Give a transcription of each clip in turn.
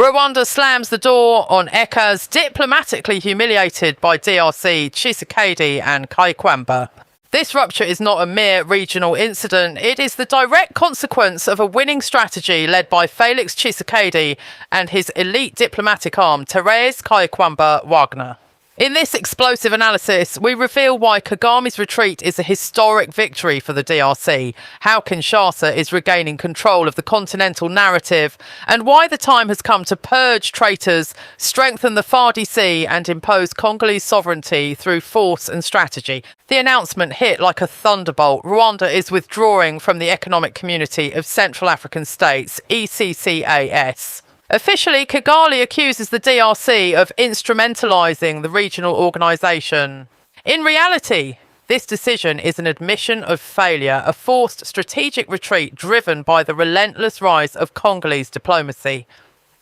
Rwanda slams the door on ECCAS, diplomatically humiliated by DRC, Tshisekedi and Kayikwamba. This rupture is not a mere regional incident. It is the direct consequence of a winning strategy led by Felix Tshisekedi and his elite diplomatic arm, Therese Kayikwamba Wagner. In this explosive analysis, we reveal why Kagame's retreat is a historic victory for the DRC, how Kinshasa is regaining control of the continental narrative, and why the time has come to purge traitors, strengthen the FARDC, and impose Congolese sovereignty through force and strategy. The announcement hit like a thunderbolt. Rwanda is withdrawing from the Economic Community of Central African States, ECCAS. Officially, Kagame accuses the DRC of instrumentalising the regional organisation. In reality, this decision is an admission of failure, a forced strategic retreat driven by the relentless rise of Congolese diplomacy.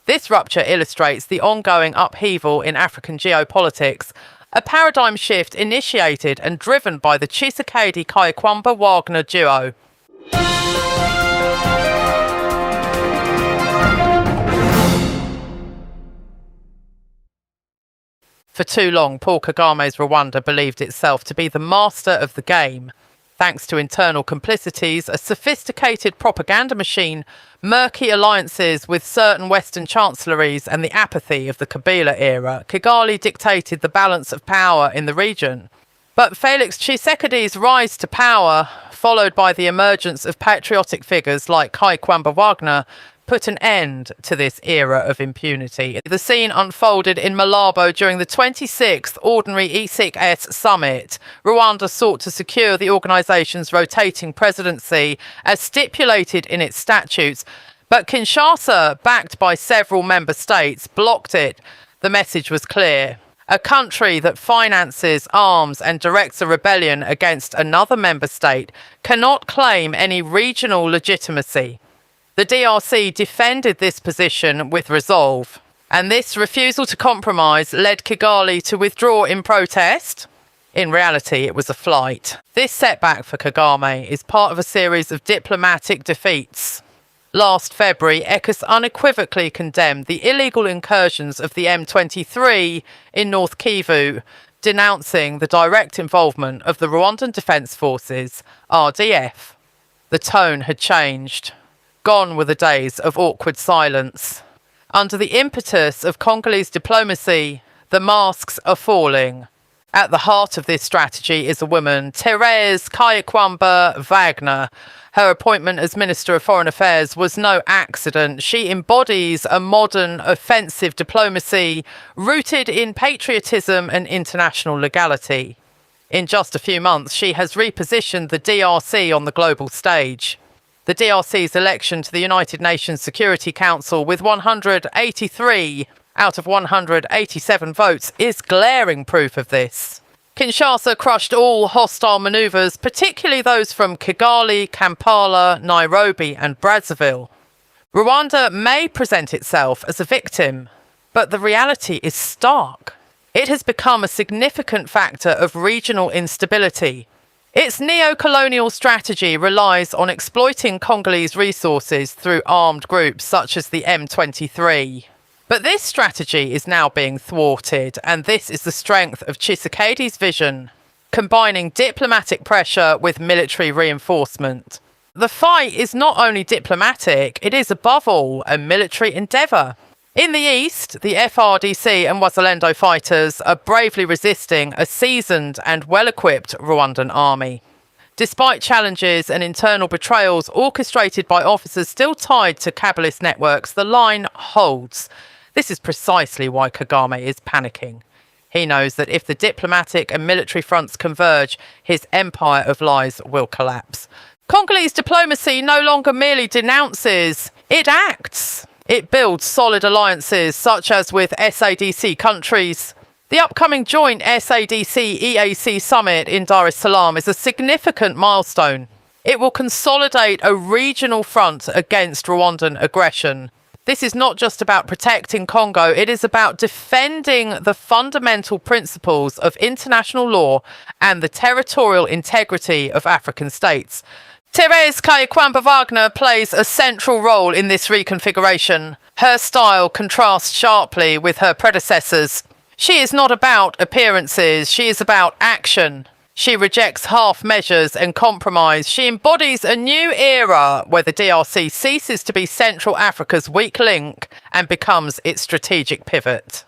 This rupture illustrates the ongoing upheaval in African geopolitics, a paradigm shift initiated and driven by the Tshisekedi-Kayikwamba-Wagner duo. For too long, Paul Kagame's Rwanda believed itself to be the master of the game. Thanks to internal complicities, a sophisticated propaganda machine, murky alliances with certain Western chancelleries and the apathy of the Kabila era, Kigali dictated the balance of power in the region. But Felix Tshisekedi's rise to power, followed by the emergence of patriotic figures like Kayikwamba Wagner, put an end to this era of impunity. The scene unfolded in Malabo during the 26th Ordinary ECCAS Summit. Rwanda sought to secure the organisation's rotating presidency as stipulated in its statutes, but Kinshasa, backed by several member states, blocked it. The message was clear. A country that finances, arms and directs a rebellion against another member state cannot claim any regional legitimacy. The DRC defended this position with resolve, and this refusal to compromise led Kigali to withdraw in protest. In reality, it was a flight. This setback for Kagame is part of a series of diplomatic defeats. Last February, ECCAS unequivocally condemned the illegal incursions of the M23 in North Kivu, denouncing the direct involvement of the Rwandan Defence Forces, RDF. The tone had changed. Gone were the days of awkward silence. Under the impetus of Congolese diplomacy, the masks are falling. At the heart of this strategy is a woman, Therese Kayikwamba Wagner. Her appointment as Minister of Foreign Affairs was no accident. She embodies a modern offensive diplomacy rooted in patriotism and international legality. In just a few months, she has repositioned the DRC on the global stage. The DRC's election to the United Nations Security Council with 183 out of 187 votes is glaring proof of this. Kinshasa crushed all hostile manoeuvres, particularly those from Kigali, Kampala, Nairobi and Brazzaville. Rwanda may present itself as a victim, but the reality is stark. It has become a significant factor of regional instability. Its neo-colonial strategy relies on exploiting Congolese resources through armed groups such as the M23. But this strategy is now being thwarted, and this is the strength of Tshisekedi's vision, combining diplomatic pressure with military reinforcement. The fight is not only diplomatic, it is above all a military endeavour. In the east, the FARDC and Wazalendo fighters are bravely resisting a seasoned and well-equipped Rwandan army. Despite challenges and internal betrayals orchestrated by officers still tied to Kabbalist networks, the line holds. This is precisely why Kagame is panicking. He knows that if the diplomatic and military fronts converge, his empire of lies will collapse. Congolese diplomacy no longer merely denounces, it acts. It builds solid alliances, such as with SADC countries. The upcoming joint SADC-EAC summit in Dar es Salaam is a significant milestone. It will consolidate a regional front against Rwandan aggression. This is not just about protecting Congo, it is about defending the fundamental principles of international law and the territorial integrity of African states. Therese Kayikwamba Wagner plays a central role in this reconfiguration. Her style contrasts sharply with her predecessors. She is not about appearances, she is about action. She rejects half measures and compromise. She embodies a new era where the DRC ceases to be Central Africa's weak link and becomes its strategic pivot.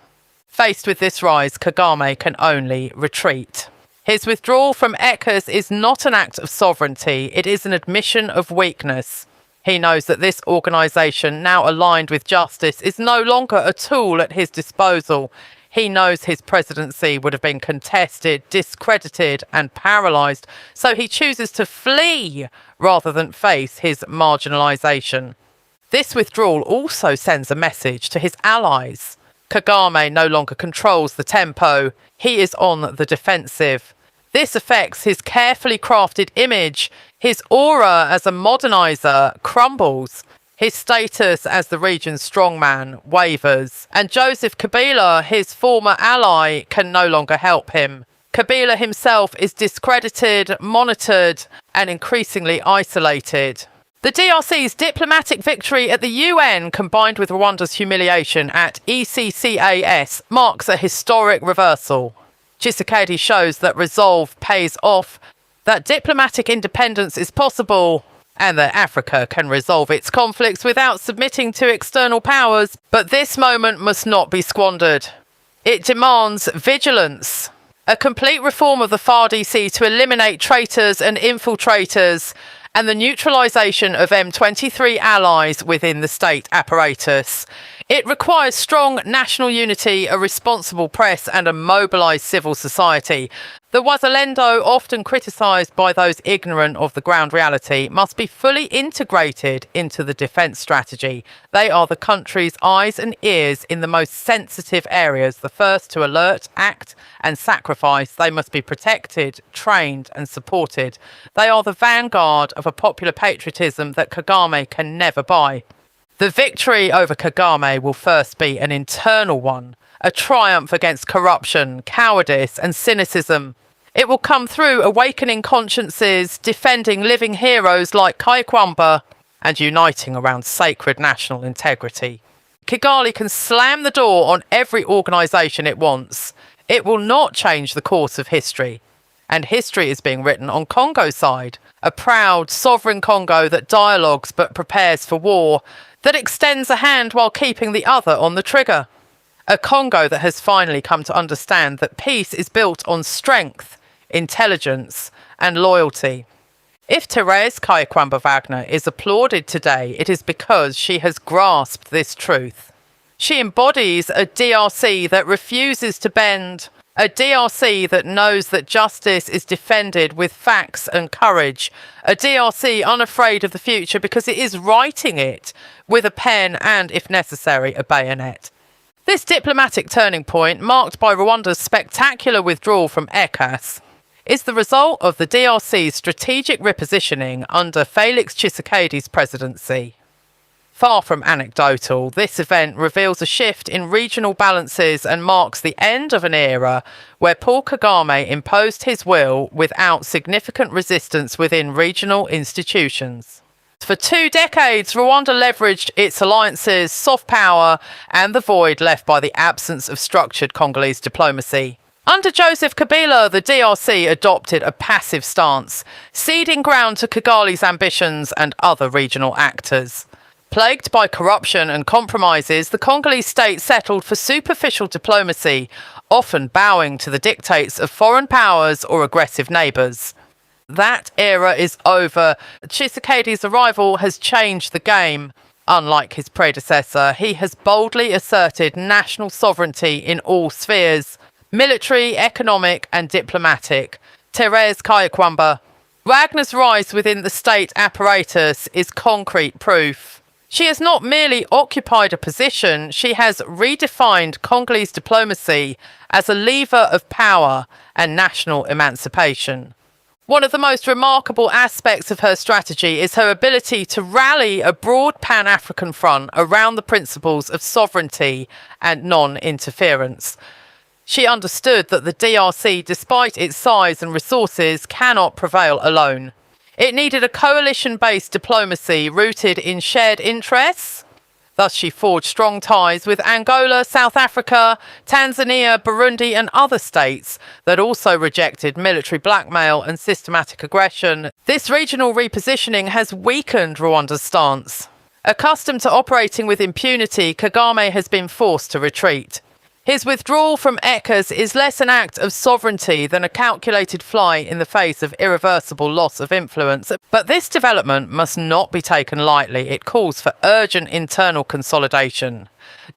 Faced with this rise, Kagame can only retreat. His withdrawal from ECCAS is not an act of sovereignty, it is an admission of weakness. He knows that this organisation, now aligned with justice, is no longer a tool at his disposal. He knows his presidency would have been contested, discredited and paralysed, so he chooses to flee rather than face his marginalisation. This withdrawal also sends a message to his allies. Kagame no longer controls the tempo, he is on the defensive. This affects his carefully crafted image. His aura as a moderniser crumbles. His status as the region's strongman wavers. And Joseph Kabila, his former ally, can no longer help him. Kabila himself is discredited, monitored, and increasingly isolated. The DRC's diplomatic victory at the UN, combined with Rwanda's humiliation at ECCAS, marks a historic reversal. Tshisekedi shows that resolve pays off, that diplomatic independence is possible, and that Africa can resolve its conflicts without submitting to external powers. But this moment must not be squandered. It demands vigilance, a complete reform of the FARDC to eliminate traitors and infiltrators, and the neutralisation of M23 allies within the state apparatus. It requires strong national unity, a responsible press and a mobilised civil society. The Wazalendo, often criticised by those ignorant of the ground reality, must be fully integrated into the defence strategy. They are the country's eyes and ears in the most sensitive areas, the first to alert, act and sacrifice. They must be protected, trained and supported. They are the vanguard of a popular patriotism that Kagame can never buy. The victory over Kagame will first be an internal one, a triumph against corruption, cowardice and cynicism. It will come through awakening consciences, defending living heroes like Kayikwamba, and uniting around sacred national integrity. Kigali can slam the door on every organisation it wants. It will not change the course of history. And history is being written on Congo's side, a proud, sovereign Congo that dialogues but prepares for war, that extends a hand while keeping the other on the trigger. A Congo that has finally come to understand that peace is built on strength, intelligence and loyalty. If Therese Kayikwamba Wagner is applauded today, it is because she has grasped this truth. She embodies a DRC that refuses to bend, a DRC that knows that justice is defended with facts and courage, a DRC unafraid of the future because it is writing it with a pen and, if necessary, a bayonet. This diplomatic turning point, marked by Rwanda's spectacular withdrawal from ECCAS, is the result of the DRC's strategic repositioning under Felix Tshisekedi's presidency. Far from anecdotal, this event reveals a shift in regional balances and marks the end of an era where Paul Kagame imposed his will without significant resistance within regional institutions. For 2 decades, Rwanda leveraged its alliances, soft power, and the void left by the absence of structured Congolese diplomacy. Under Joseph Kabila, the DRC adopted a passive stance, ceding ground to Kigali's ambitions and other regional actors. Plagued by corruption and compromises, the Congolese state settled for superficial diplomacy, often bowing to the dictates of foreign powers or aggressive neighbours. That era is over. Tshisekedi's arrival has changed the game. Unlike his predecessor, he has boldly asserted national sovereignty in all spheres: military, economic and diplomatic. Therese Kayikwamba Wagner's rise within the state apparatus is concrete proof. She has not merely occupied a position, she has redefined Congolese diplomacy as a lever of power and national emancipation. One of the most remarkable aspects of her strategy is her ability to rally a broad Pan-African front around the principles of sovereignty and non-interference. She understood that the DRC, despite its size and resources, cannot prevail alone. It needed a coalition-based diplomacy rooted in shared interests. Thus, she forged strong ties with Angola, South Africa, Tanzania, Burundi and other states that also rejected military blackmail and systematic aggression. This regional repositioning has weakened Rwanda's stance. Accustomed to operating with impunity, Kagame has been forced to retreat. His withdrawal from ECCAS is less an act of sovereignty than a calculated flight in the face of irreversible loss of influence. But this development must not be taken lightly. It calls for urgent internal consolidation.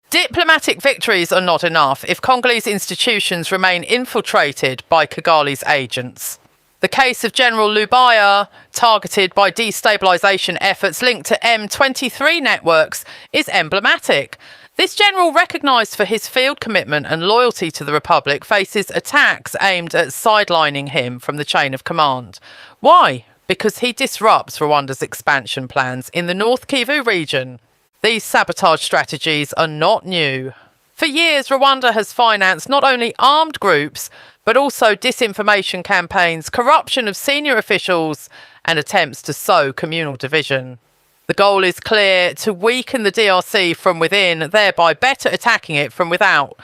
Diplomatic victories are not enough if Congolese institutions remain infiltrated by Kigali's agents. The case of General Lubaya, targeted by destabilisation efforts linked to M23 networks, is emblematic. This general, recognised for his field commitment and loyalty to the Republic, faces attacks aimed at sidelining him from the chain of command. Why? Because he disrupts Rwanda's expansion plans in the North Kivu region. These sabotage strategies are not new. For years, Rwanda has financed not only armed groups, but also disinformation campaigns, corruption of senior officials, and attempts to sow communal division. The goal is clear: to weaken the DRC from within, thereby better attacking it from without.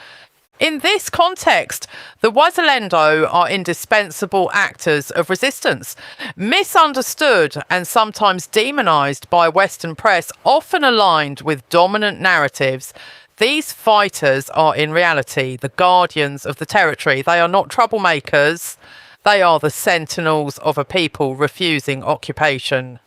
In this context, the Wazalendo are indispensable actors of resistance. Misunderstood and sometimes demonised by Western press, often aligned with dominant narratives, these fighters are in reality the guardians of the territory. They are not troublemakers. They are the sentinels of a people refusing occupation.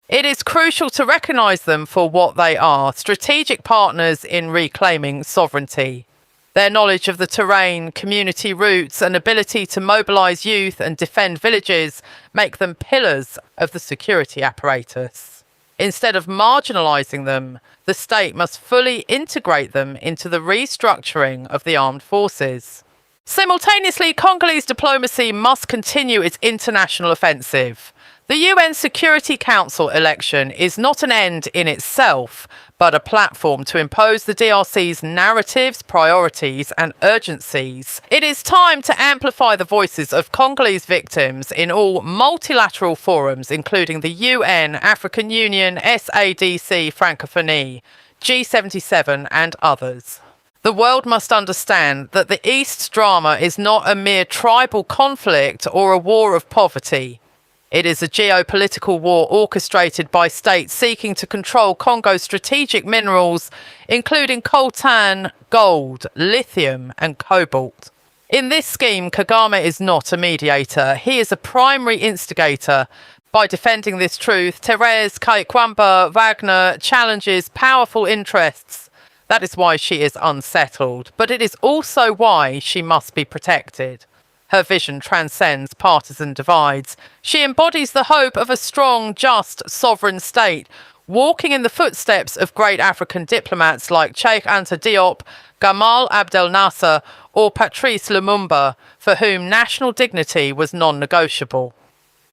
It is crucial to recognise them for what they are: strategic partners in reclaiming sovereignty. Their knowledge of the terrain, community roots, and ability to mobilise youth and defend villages make them pillars of the security apparatus. Instead of marginalising them, the state must fully integrate them into the restructuring of the armed forces. Simultaneously, Congolese diplomacy must continue its international offensive. The UN Security Council election is not an end in itself, but a platform to impose the DRC's narratives, priorities and urgencies. It is time to amplify the voices of Congolese victims in all multilateral forums, including the UN, African Union, SADC, Francophonie, G77 and others. The world must understand that the East's drama is not a mere tribal conflict or a war of poverty. It is a geopolitical war orchestrated by states seeking to control Congo's strategic minerals, including coltan, gold, lithium and cobalt. In this scheme, Kagame is not a mediator. He is a primary instigator. By defending this truth, Therese Kayikwamba Wagner challenges powerful interests. That is why she is unsettled, but it is also why she must be protected. Her vision transcends partisan divides. She embodies the hope of a strong, just, sovereign state, walking in the footsteps of great African diplomats like Cheikh Anta Diop, Gamal Abdel Nasser, or Patrice Lumumba, for whom national dignity was non-negotiable.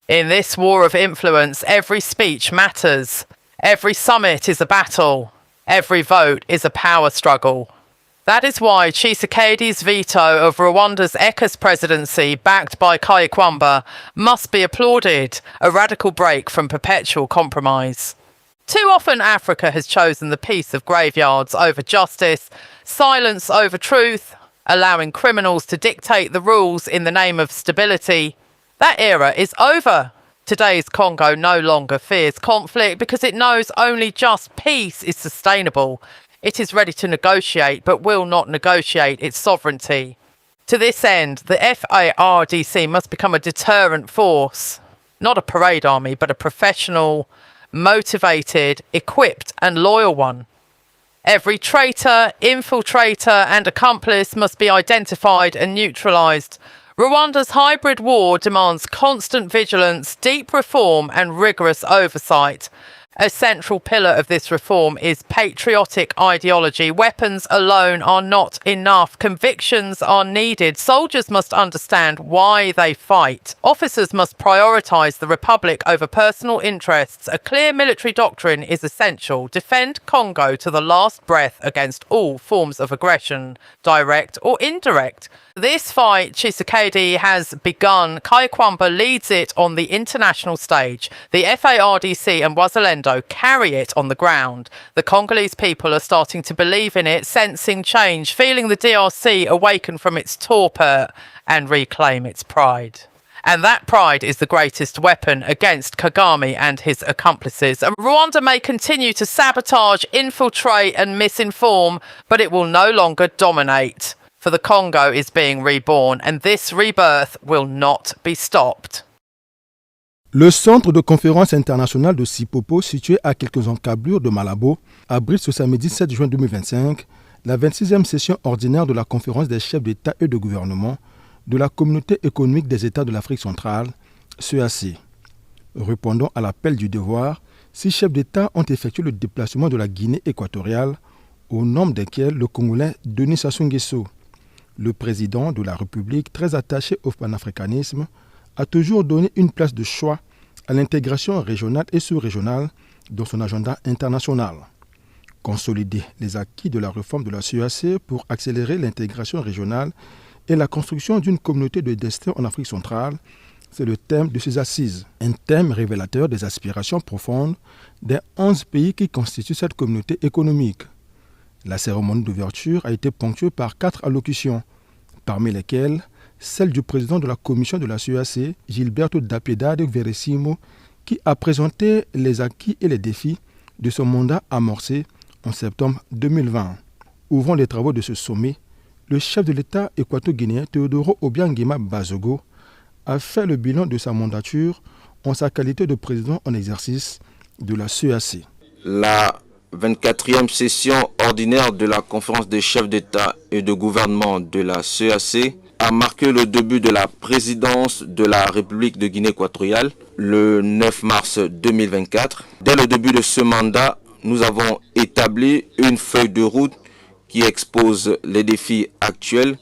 In this war of influence, every speech matters. Every summit is a battle. Every vote is a power struggle. That is why Tshisekedi's veto of Rwanda's ECCAS presidency, backed by Kayikwamba, must be applauded, a radical break from perpetual compromise. Too often Africa has chosen the peace of graveyards over justice, silence over truth, allowing criminals to dictate the rules in the name of stability. That era is over. Today's Congo no longer fears conflict because it knows only just peace is sustainable. It is ready to negotiate, but will not negotiate its sovereignty. To this end, the FARDC must become a deterrent force, not a parade army, but a professional, motivated, equipped and loyal one. Every traitor, infiltrator and accomplice must be identified and neutralised. Rwanda's hybrid war demands constant vigilance, deep reform and rigorous oversight. A central pillar of this reform is patriotic ideology. Weapons alone are not enough. Convictions are needed. Soldiers must understand why they fight. Officers must prioritise the republic over personal interests. A clear military doctrine is essential. Defend Congo to the last breath against all forms of aggression, direct or indirect. This fight Tshisekedi has begun. Kayikwamba leads it on the international stage. The FARDC and Wazalendo carry it on the ground. The Congolese people are starting to believe in it, sensing change, feeling the DRC awaken from its torpor and reclaim its pride. And that pride is the greatest weapon against Kagame and his accomplices. And Rwanda may continue to sabotage, infiltrate and misinform, but it will no longer dominate. For the Congo is being reborn, and this rebirth will not be stopped. Le centre de conférence internationale de Sipopo, situé à quelques encablures de Malabo, abrite ce samedi 7 juin 2025 la 26e session ordinaire de la conférence des chefs d'État et de gouvernement de la Communauté économique des États de l'Afrique centrale, CEAC. Répondant à l'appel du devoir, 6 chefs d'État ont effectué le déplacement de la Guinée équatoriale, au nombre desquels le Congolais Denis Sassou Nguesso. Le président de la République, très attaché au panafricanisme, a toujours donné une place de choix à l'intégration régionale et sous-régionale dans son agenda international. Consolider les acquis de la réforme de la CEAC pour accélérer l'intégration régionale et la construction d'une communauté de destin en Afrique centrale, c'est le thème de ces assises. Un thème révélateur des aspirations profondes des 11 pays qui constituent cette communauté économique. La cérémonie d'ouverture a été ponctuée par 4 allocutions, parmi lesquelles celle du président de la commission de la CEAC, Gilberto da Piedade Verissimo, qui a présenté les acquis et les défis de son mandat amorcé en septembre 2020. Ouvrant les travaux de ce sommet, le chef de l'État équato-guinéen Teodoro Obiangema Bazogo a fait le bilan de sa mandature en sa qualité de président en exercice de la CEAC. La 24e session ordinaire de la conférence des chefs d'État et de gouvernement de la CEAC a marqué le début de la présidence de la République de Guinée équatoriale le 9 mars 2024. Dès le début de ce mandat, nous avons établi une feuille de route qui expose les défis actuels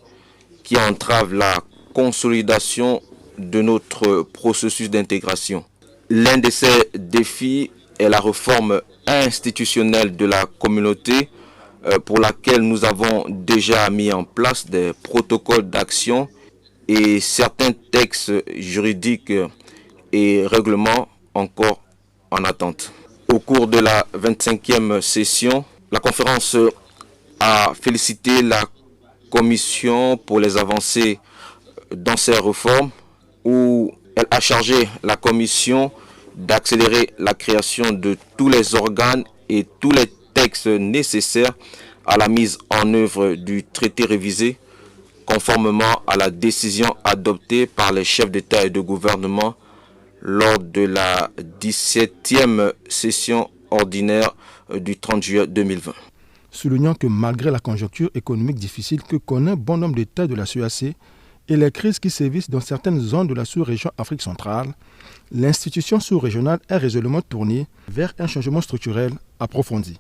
qui entravent la consolidation de notre processus d'intégration. L'un de ces défis est la réforme institutionnelle de la communauté pour laquelle nous avons déjà mis en place des protocoles d'action et certains textes juridiques et règlements encore en attente. Au cours de la 25e session, la conférence a félicité la Commission pour les avancées dans ces réformes où elle a chargé la Commission d'accélérer la création de tous les organes et tous les textes nécessaires à la mise en œuvre du traité révisé, conformément à la décision adoptée par les chefs d'État et de gouvernement lors de la 17e session ordinaire du 30 juillet 2020. Soulignant que malgré la conjoncture économique difficile que connaît bon nombre d'États de la CEAC et les crises qui sévissent dans certaines zones de la sous-région Afrique centrale, l'institution sous-régionale est résolument tournée vers un changement structurel approfondi.